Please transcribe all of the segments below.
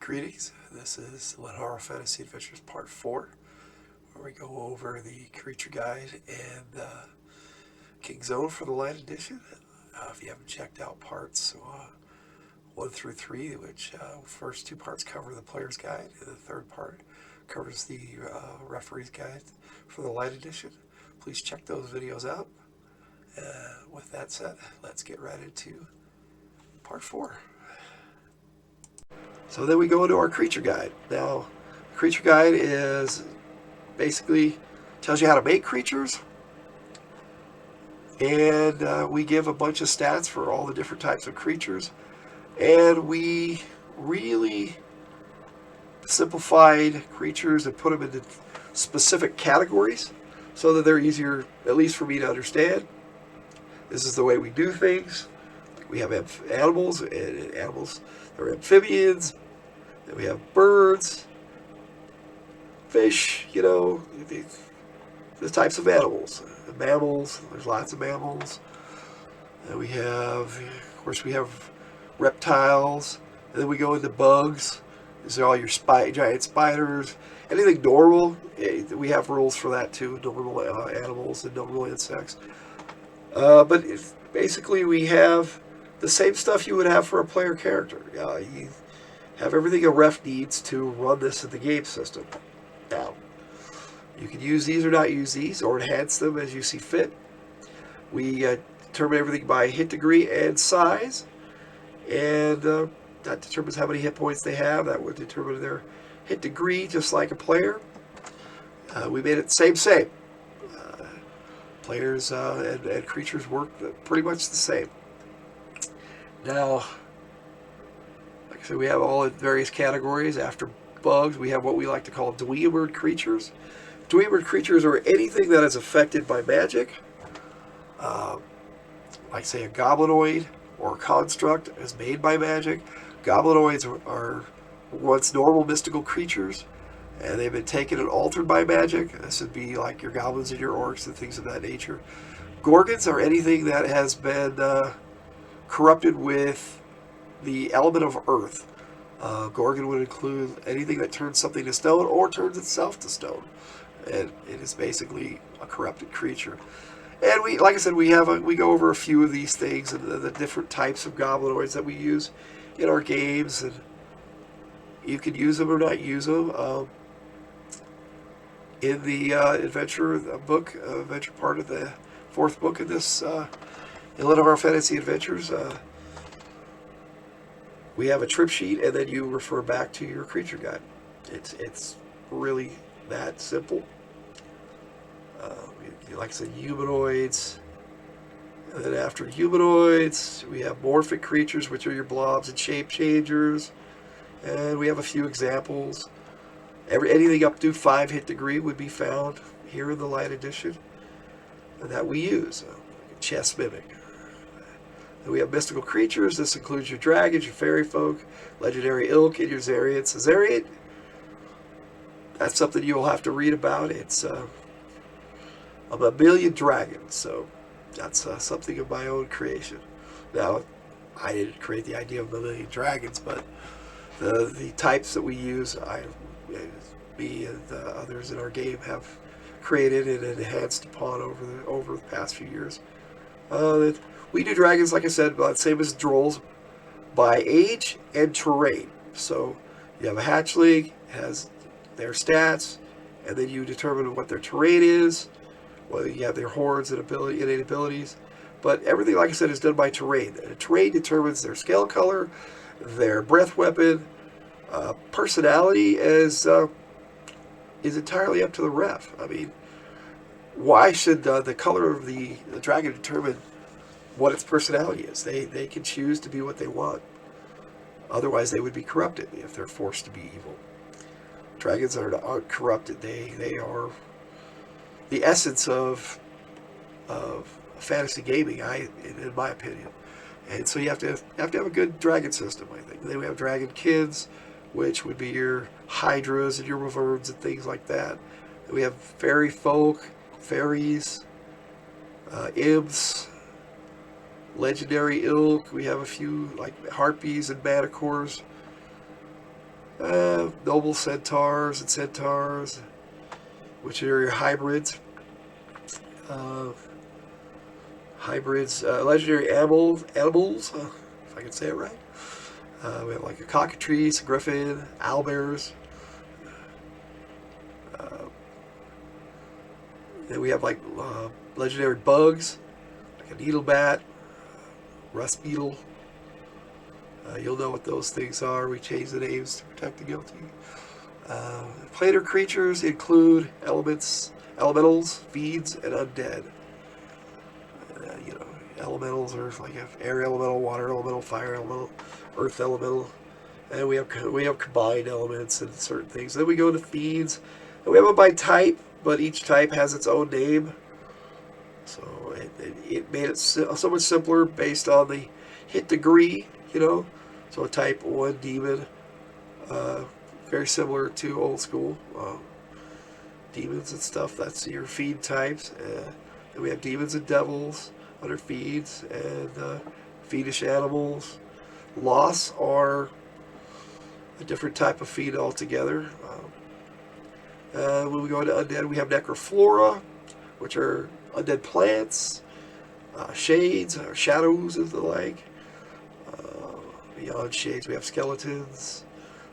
Greetings, this is Lenharrow Fantasy Adventures Part 4, where we go over the Creature Guide and King Zone for the Light Edition. If you haven't checked out parts 1 through 3, which first 2 parts cover the Player's Guide, and the third part covers the Referee's Guide for the Light Edition, please check those videos out. With that said, let's get right into Part 4. So then we go into our creature guide. Now, creature guide is basically tells you how to make creatures, and we give a bunch of stats for all the different types of creatures, and we really simplified creatures and put them into specific categories so that they're easier, at least for me, to understand. This is the way we do things. We have animals, and animals, they're amphibians. Then we have birds, fish, the types of animals. Mammals, there's lots of mammals. And we have, of course, we have reptiles. And then we go into bugs. These are all your giant spiders. Anything normal, we have rules for that too. Normal animals and normal insects. But basically we have the same stuff you would have for a player character. You have everything a ref needs to run this in the game system. Now, you can use these or not use these, or enhance them as you see fit. We determine everything by hit degree and size, and that determines how many hit points they have. That would determine their hit degree, just like a player. We made it same. Players and creatures work pretty much the same. Now, like I said, we have all in various categories. After bugs, we have what we like to call dweebered creatures. Dweebered creatures are anything that is affected by magic. Like, say, a goblinoid or a construct is made by magic. Goblinoids are once normal mystical creatures, and they've been taken and altered by magic. This would be like your goblins and your orcs and things of that nature. Gorgons are anything that has been corrupted with the element of earth. Gorgon would include anything that turns something to stone or turns itself to stone, and it is basically a corrupted creature. And we, like I said, we go over a few of these things and the different types of goblinoids that we use in our games, and you can use them or not use them. In the adventure part of the 4th book of this Lenharrow Fantasy Adventures, we have a trip sheet, and then you refer back to your creature guide. It's really that simple. Like I said, humanoids. And then after humanoids, we have morphic creatures, which are your blobs and shape changers. And we have a few examples. Anything up to 5 hit degree would be found here in the Light Edition, and that we use. Like a chess mimic. Then we have mystical creatures. This includes your dragons, your fairy folk, legendary ilk, and your Zarian. So Zarian, that's something you'll have to read about. It's a million dragons, so that's something of my own creation. Now, I didn't create the idea of a million dragons, but the types that we use, me and others in our game have created and enhanced upon over the past few years. We do dragons, like I said, same as drolls, by age and terrain. So you have a hatchling, has their stats, and then you determine what their terrain is. Well, you have their horns and innate abilities. But everything, like I said, is done by terrain. And terrain determines their scale color, their breath weapon. Personality is entirely up to the ref. I mean, why should the color of the dragon determine what its personality is? They can choose to be what they want. Otherwise, they would be corrupted if they're forced to be evil. Dragons aren't corrupted. They are the essence of fantasy gaming, in my opinion. And so you have to have a good dragon system, I think. Then we have dragon kids, which would be your hydras and your wyverns and things like that. And we have fairy folk, fairies, imps, legendary ilk. We have a few like harpies and manticores. Noble centaurs and centaurs, which are your hybrids. Uh, legendary animals, if I can say it right. We have like a cockatrice, a griffin, owlbears. Uh, then we have like legendary bugs, like a needlebat, rust beetle. You'll know what those things are. We change the names to protect the guilty. Planar creatures include elementals, fiends, and undead. Elementals are like air elemental, water elemental, fire elemental, earth elemental, and we have combined elements and certain things. Then we go to fiends, and we have them by type, but each type has its own name. So it made it so much simpler based on the hit degree, So a type 1 demon, very similar to old school demons and stuff. That's your feed types. And we have demons and devils under feeds, and fiendish animals. Loss are a different type of feed altogether. When we go into undead, we have necroflora, which are undead plants, shades, or shadows, and the like. Beyond shades, we have skeletons,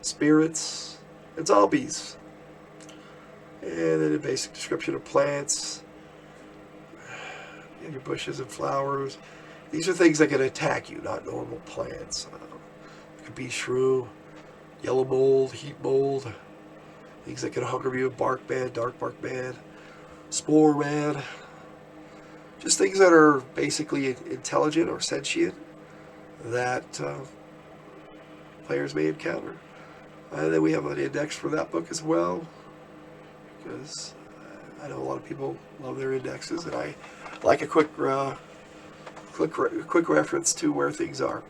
spirits, and zombies. And then a basic description of plants, and your bushes and flowers. These are things that can attack you, not normal plants. It could be shrew, yellow mold, heat mold, things that can hunger you, bark man, dark bark man, spore man. Just things that are basically intelligent or sentient that players may encounter. And then we have an index for that book as well, because I know a lot of people love their indexes, and I like a quick reference to where things are.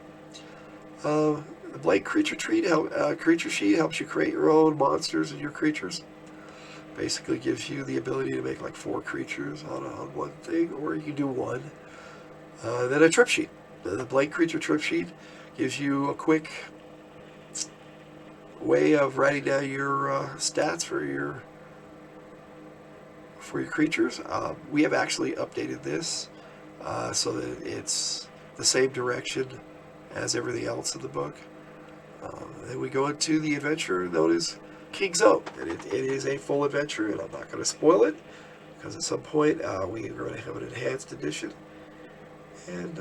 The blank creature sheet helps you create your own monsters and your creatures. Basically gives you the ability to make like 4 creatures on one thing, or you can do one. Then a trip sheet. The blank creature trip sheet gives you a quick way of writing down your stats for your creatures. We have actually updated this so that it's the same direction as everything else in the book. Then we go into the adventure known as King's Own, and it is a full adventure, and I'm not going to spoil it, because at some point we are going to have an enhanced edition, and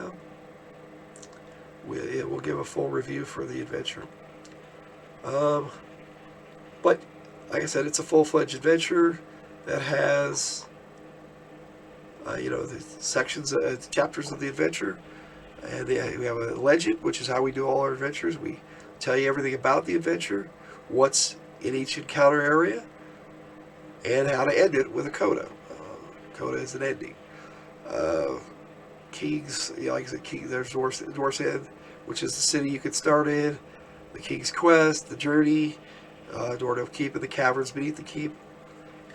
we'll give a full review for the adventure. But like I said, it's a full-fledged adventure that has the sections, chapters of the adventure, and we have a legend, which is how we do all our adventures. We tell you everything about the adventure, what's in each encounter area, and how to end it with a coda. Coda is an ending. Kings, like I said, there's Dwarf's End, which is the city you could start in. The King's Quest, the Journey, Dwarf Keep, and the Caverns Beneath the Keep.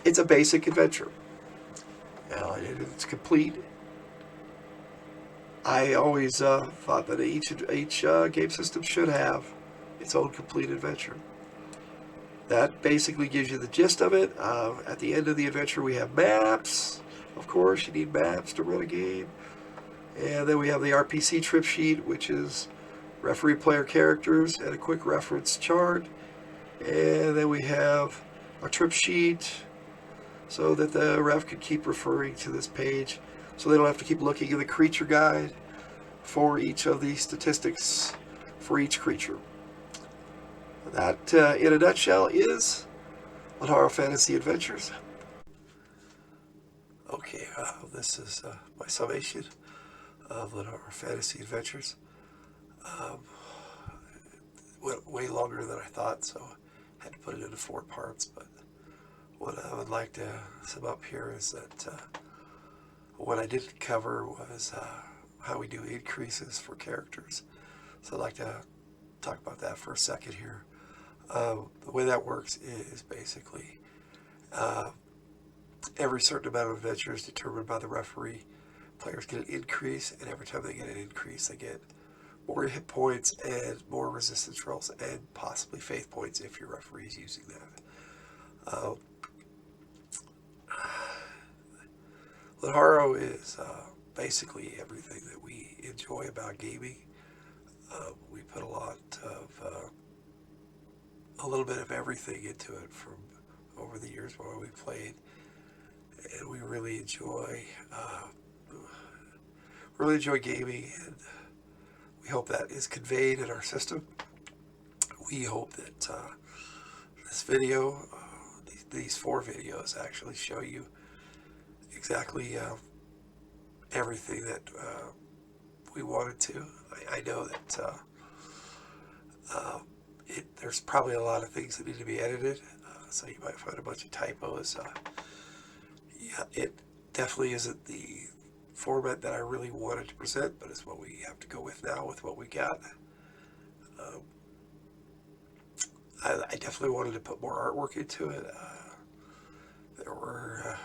It's a basic adventure. It's complete. I always thought that each game system should have its own complete adventure. That basically gives you the gist of it. At the end of the adventure, we have maps. Of course, you need maps to run a game. And then we have the RPC trip sheet, which is referee player characters and a quick reference chart. And then we have our trip sheet so that the ref can keep referring to this page, so they don't have to keep looking in the creature guide for each of the statistics for each creature. That, in a nutshell, is Lenharrow Fantasy Adventures. Okay, this is my summation of Lenharrow Fantasy Adventures. Went way longer than I thought, so I had to put it into 4 parts. But what I would like to sum up here is that what I didn't cover was how we do increases for characters. So I'd like to talk about that for a second here. The way that works is basically every certain amount of adventure is determined by the referee. Players get an increase, and every time they get an increase, they get more hit points and more resistance rolls and possibly faith points if your referee is using that. Lenharrow is basically everything that we enjoy about gaming. We put a little bit of everything into it from over the years while we played, and we really enjoy gaming, and we hope that is conveyed in our system. We hope that this video, these 4 videos, actually show you exactly everything that we wanted to. I know that there's probably a lot of things that need to be edited, so you might find a bunch of typos. Yeah, it definitely isn't the format that I really wanted to present, but it's what we have to go with now with what we got. I definitely wanted to put more artwork into it. There were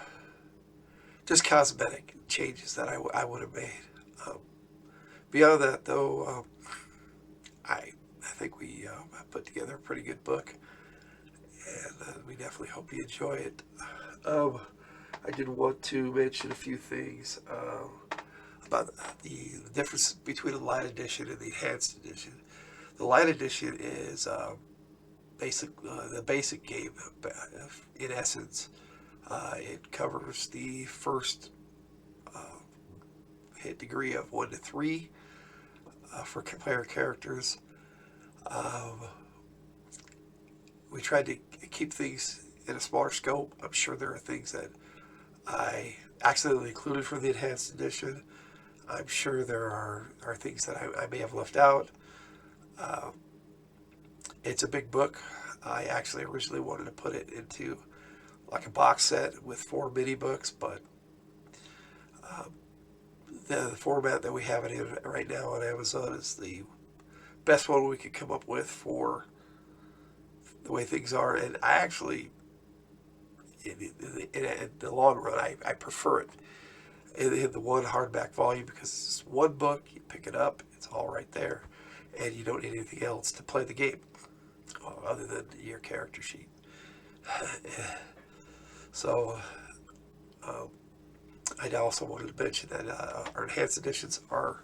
just cosmetic changes that I would have made. Beyond that, though, I think we put together a pretty good book, and we definitely hope you enjoy it. I did want to mention a few things about the difference between the Light Edition and the Enhanced Edition. The Light Edition is the basic game. In essence, it covers the first hit degree of 1 to 3 for player characters. We tried to keep things in a smaller scope. I'm sure there are things that I accidentally included for the Enhanced Edition. I'm sure there are things that I may have left out. It's a big book. I actually originally wanted to put it into like a box set with 4 mini books, but the format that we have it in right now on Amazon is the best one we could come up with for the way things are. And I actually, in the long run, I prefer it in the one hardback volume, because it's one book, you pick it up, it's all right there, and you don't need anything else to play the game other than your character sheet. So I also wanted to mention that our enhanced editions are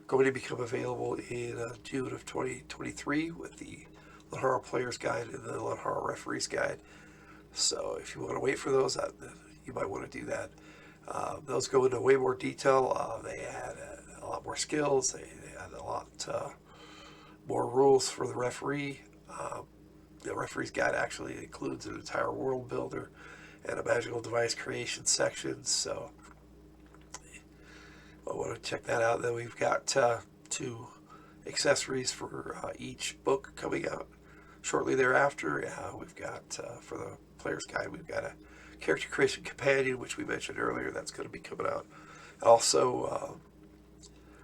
going to become available in June of 2023 with the Lenharrow Player's Guide and the Lenharrow Referee's Guide. So if you want to wait for those, you might want to do that. Those go into way more detail. They add a lot more skills. They add a lot more rules for the referee. The Referee's Guide actually includes an entire world builder and a magical device creation section. So I want to check that out. Then we've got 2 accessories for each book coming out shortly thereafter. We've got, for the Player's Guide, we've got a character creation companion, which we mentioned earlier, that's going to be coming out. Also,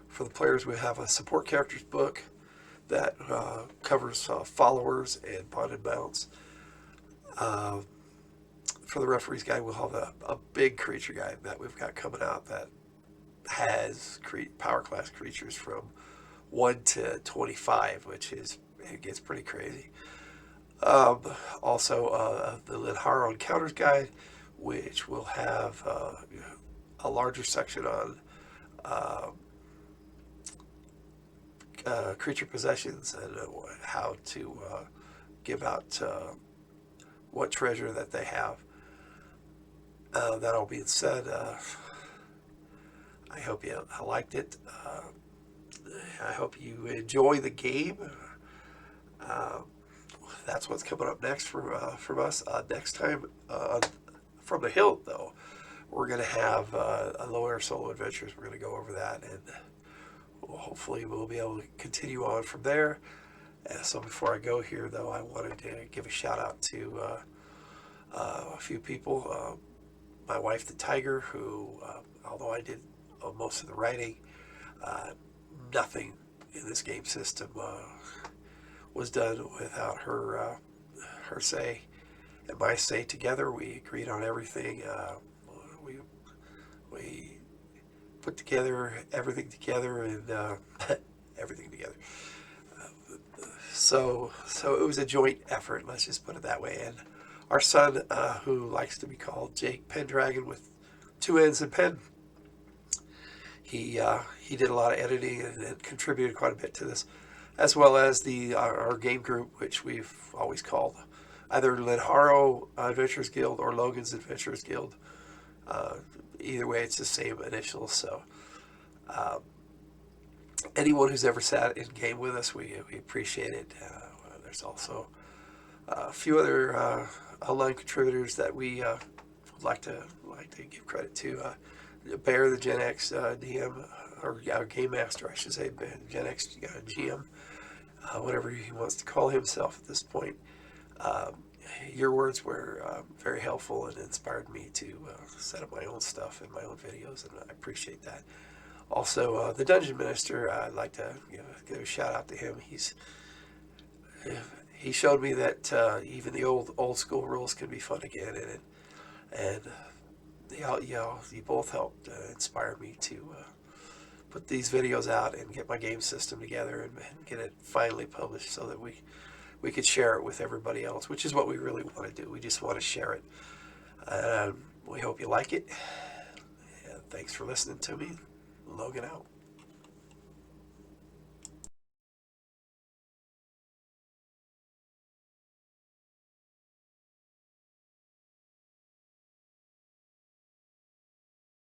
for the players, we have a support characters book that covers followers and bonded mounts. For the Referee's Guide, we'll have a big creature guide that we've got coming out that has power class creatures from 1 to 25, it gets pretty crazy. Also, the Lenharrow Encounters Guide, which will have a larger section on creature possessions and how to give out what treasure that they have. That all being said, I hope you liked it. I hope you enjoy the game. That's what's coming up next from us. Next time, from the hill, though, we're going to have a Low Air Solo Adventures. We're going to go over that, and hopefully we'll be able to continue on from there. So before I go here, though, I wanted to give a shout out to a few people. My wife, the Tiger, who, although I did most of the writing, nothing in this game system was done without her say and my say. Together, we agreed on everything. We put everything together, and everything together. So it was a joint effort. Let's just put it that way. And our son, who likes to be called Jake Pendragon with two N's in Penn, he did a lot of editing and contributed quite a bit to this, as well as our game group, which we've always called either Lenharrow Adventures Guild or Logan's Adventures Guild. Either way, it's the same initials. So anyone who's ever sat in game with us, we appreciate it. There's also a few other online contributors that we would like to give credit to. Bear, the Gen X DM, or Game Master, I should say, Gen X GM, whatever he wants to call himself at this point. Your words were very helpful and inspired me to set up my own stuff and my own videos, and I appreciate that. Also, the Dungeon Minister, I'd like to give a shout out to him. He showed me that even the old school rules can be fun again, and you both helped inspire me to put these videos out and get my game system together and get it finally published so that we could share it with everybody else, which is what we really want to do. We just want to share it. We hope you like it. And thanks for listening to me. Logan out.